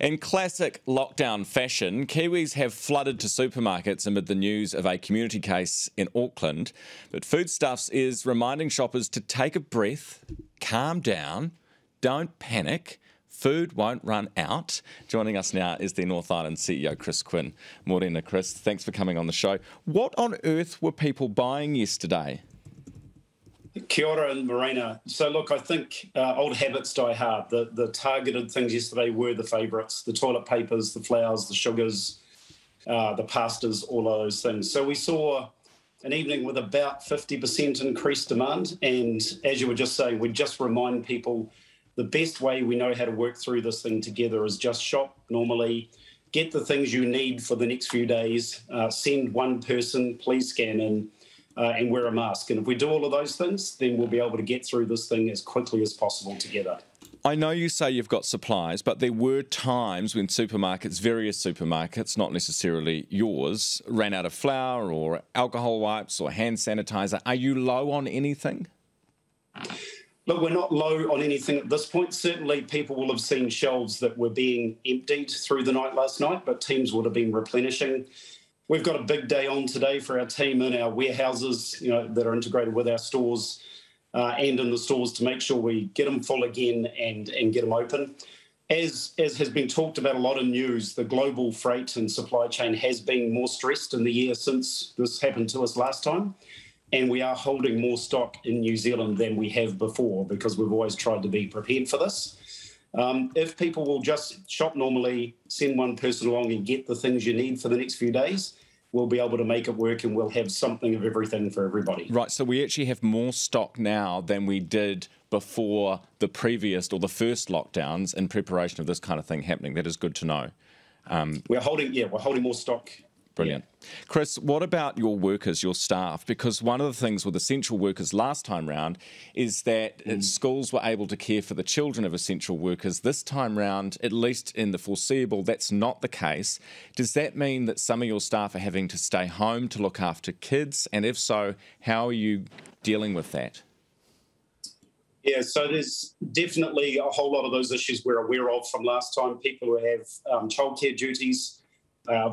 In classic lockdown fashion, Kiwis have flooded to supermarkets amid the news of a community case in Auckland. But Foodstuffs is reminding shoppers to take a breath, calm down, don't panic. Food won't run out. Joining us now is the North Island CEO, Chris Quinn. Morena, Chris. Thanks for coming on the show. What on earth were people buying yesterday? Kia ora and Morena. So look, I think old habits die hard. The targeted things yesterday were the favourites: the toilet papers, the flours, the sugars, the pastas, all of those things. So we saw an evening with about 50% increased demand. And as you were just saying, we just remind people the best way we know how to work through this thing together is just shop normally, get the things you need for the next few days, send one person, please scan in, and wear a mask. And if we do all of those things, then we'll be able to get through this thing as quickly as possible together. I know you say you've got supplies, but there were times when supermarkets, various supermarkets, not necessarily yours, ran out of flour or alcohol wipes or hand sanitizer. Are you low on anything? Look, we're not low on anything at this point. Certainly people will have seen shelves that were being emptied through the night last night, but teams would have been replenishing. We've got a big day on today for our team in our warehouses, that are integrated with our stores and in the stores to make sure we get them full again and get them open. As has been talked about a lot in news, the global freight and supply chain has been more stressed in the year since this happened to us last time. And we are holding more stock in New Zealand than we have before because we've always tried to be prepared for this. If people will just shop normally, send one person along and get the things you need for the next few days, we'll be able to make it work and we'll have something of everything for everybody. Right, so we actually have more stock now than we did before the previous or the first lockdowns in preparation of this kind of thing happening. That is good to know. We're holding more stock. Brilliant. Yeah. Chris, what about your workers, your staff? Because one of the things with essential workers last time round is that schools were able to care for the children of essential workers. This time round, at least in the foreseeable, that's not the case. Does that mean that some of your staff are having to stay home to look after kids? And if so, how are you dealing with that? Yeah, so there's definitely a whole lot of those issues we're aware of from last time. People who have childcare duties,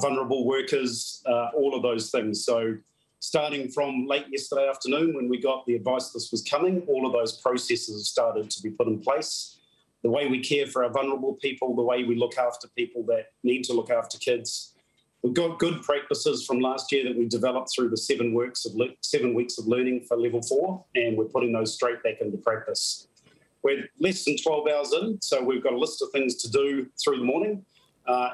vulnerable workers, all of those things. So starting from late yesterday afternoon when we got the advice this was coming, all of those processes have started to be put in place. The way we care for our vulnerable people, the way we look after people that need to look after kids. We've got good practices from last year that we developed through the 7 weeks of learning for level 4, and we're putting those straight back into practice. We're less than 12 hours in, so we've got a list of things to do through the morning.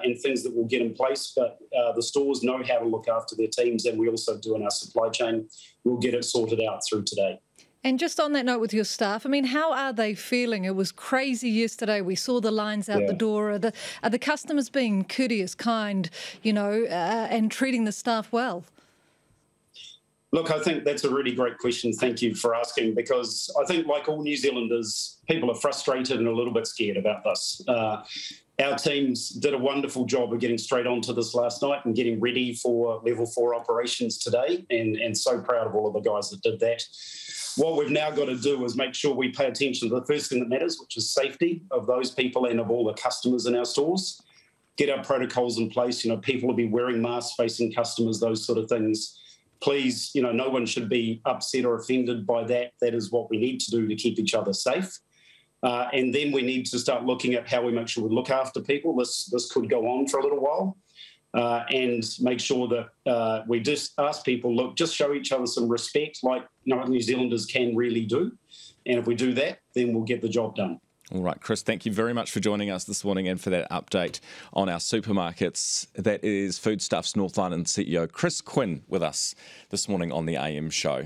And things that will get in place, but the stores know how to look after their teams, and we also do in our supply chain. We'll get it sorted out through today. And just on that note with your staff, I mean, how are they feeling? It was crazy yesterday. We saw the lines out the door. Are the customers being courteous, kind, and treating the staff well? Look, I think that's a really great question. Thank you for asking, because I think like all New Zealanders, people are frustrated and a little bit scared about this. Our teams did a wonderful job of getting straight onto this last night and getting ready for level 4 operations today, and so proud of all of the guys that did that. What we've now got to do is make sure we pay attention to the first thing that matters, which is safety of those people and of all the customers in our stores. Get our protocols in place. People will be wearing masks facing customers, those sort of things. Please, no one should be upset or offended by that. That is what we need to do to keep each other safe. And then we need to start looking at how we make sure we look after people. This could go on for a little while, and make sure that we just ask people, look, just show each other some respect like New Zealanders can really do. And if we do that, then we'll get the job done. All right, Chris, thank you very much for joining us this morning and for that update on our supermarkets. That is Foodstuffs North Island CEO Chris Quinn with us this morning on the AM show.